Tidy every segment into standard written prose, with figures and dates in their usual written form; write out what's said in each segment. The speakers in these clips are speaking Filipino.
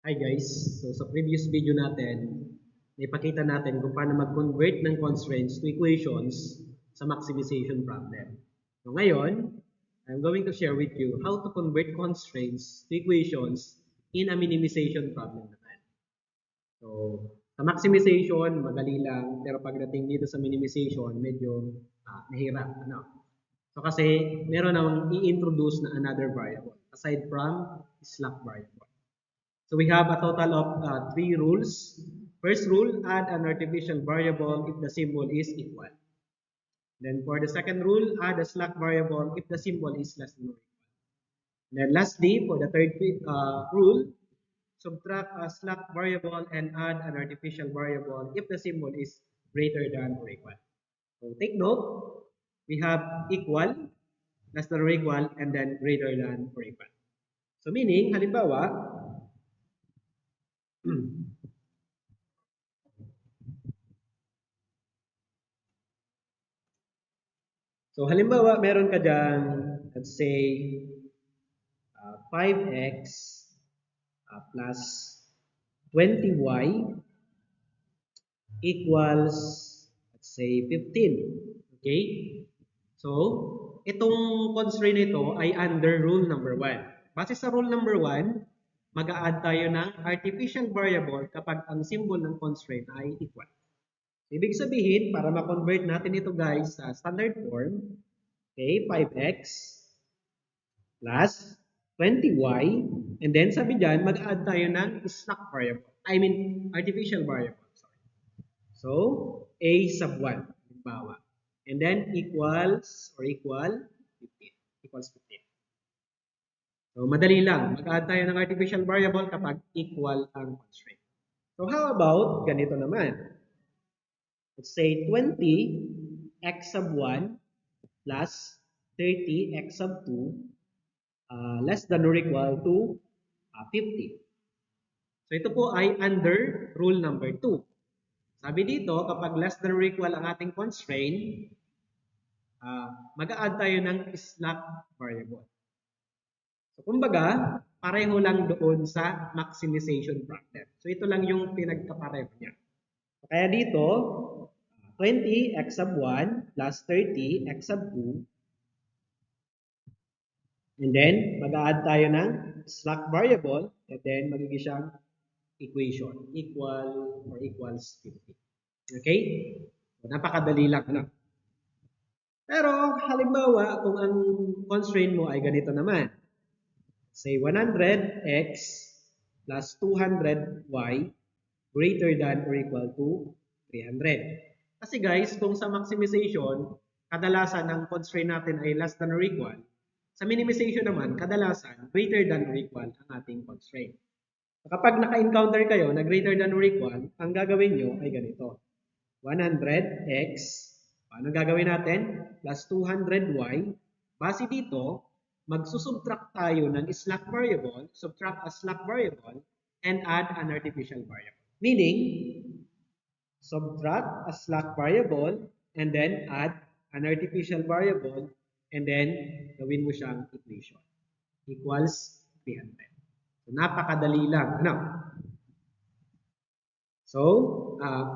Hi guys, so sa previous video natin, naipakita natin kung paano mag-convert ng constraints to equations sa maximization problem. So ngayon, I'm going to share with you how to convert constraints to equations in a minimization problem naman. So sa maximization, madali lang, pero pagdating dito sa minimization, medyo mahirap. So kasi meron namang i-introduce na another variable aside from slack variable. So we have a total of 3 rules. First rule, add an artificial variable if the symbol is equal. Then for the second rule, add a slack variable if the symbol is less than or equal. And then lastly, for the third rule, subtract a slack variable and add an artificial variable if the symbol is greater than or equal. So take note, we have equal, less than or equal, and then greater than or equal. So meaning, halimbawa, so halimbawa, meron ka dyan, let's say, 5x plus 20y equals, let's say, 15. Okay? So, itong constraint nito ay under rule number 1. Base sa rule number 1, mag-a-add tayo ng artificial variable kapag ang symbol ng constraint ay equal. Ibig sabihin, para ma-convert natin ito guys sa standard form, okay, 5x plus 20y, and then sabi dyan, mag-add tayo ng slack variable. I mean, artificial variable. Sorry. So, a sub 1, halimbawa. And then equals or equal 15. Equals 15. So, madali lang. Mag-add tayo ng artificial variable kapag equal ang constraint. So, how about ganito naman? Let's say 20 x sub 1 plus 30 x sub 2 less than or equal to 50. So ito po ay under rule number 2. Sabi dito, kapag less than or equal ang ating constraint, mag-a-add tayo ng slack variable. So kumbaga, pareho lang doon sa maximization problem. So ito lang yung pinagkapareho niya. Kaya dito, 20 x sub 1 plus 30 x sub 2. And then, mag-a-add tayo ng slack variable. And then, magiging siyang equation. Equal or equals 50. Okay? So, napakadali lang. Ano? Pero, halimbawa, kung ang constraint mo ay ganito naman. Say, 100x plus 200y greater than or equal to 300. Kasi guys, kung sa maximization, kadalasan ang constraint natin ay less than or equal. Sa minimization naman, kadalasan greater than or equal ang ating constraint. Kapag naka-encounter kayo na greater than or equal, ang gagawin nyo ay ganito. 100x, paano gagawin natin? Plus 200y. Base dito, magsusubtract tayo ng slack variable, subtract a slack variable, and add an artificial variable. Meaning, subtract a slack variable and then add an artificial variable and then gawin mo siyang equation. Equals 300. So, napakadali lang. Ano? So,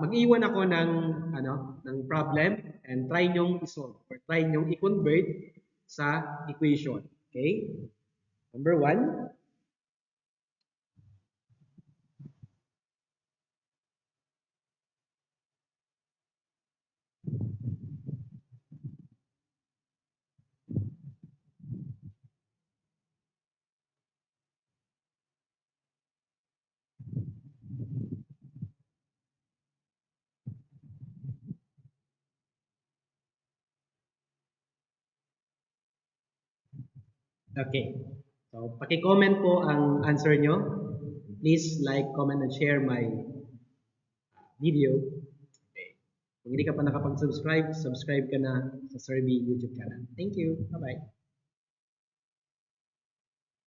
mag-iwan ako ng problem and try nyong isolve or try nyong i-convert sa equation. Okay? Number 1. Okay. So, paki-comment po ang answer nyo. Please like, comment, and share my video. Okay. Kung hindi ka pa nakapag-subscribe, subscribe ka na sa Survey YouTube channel. Thank you. Bye-bye.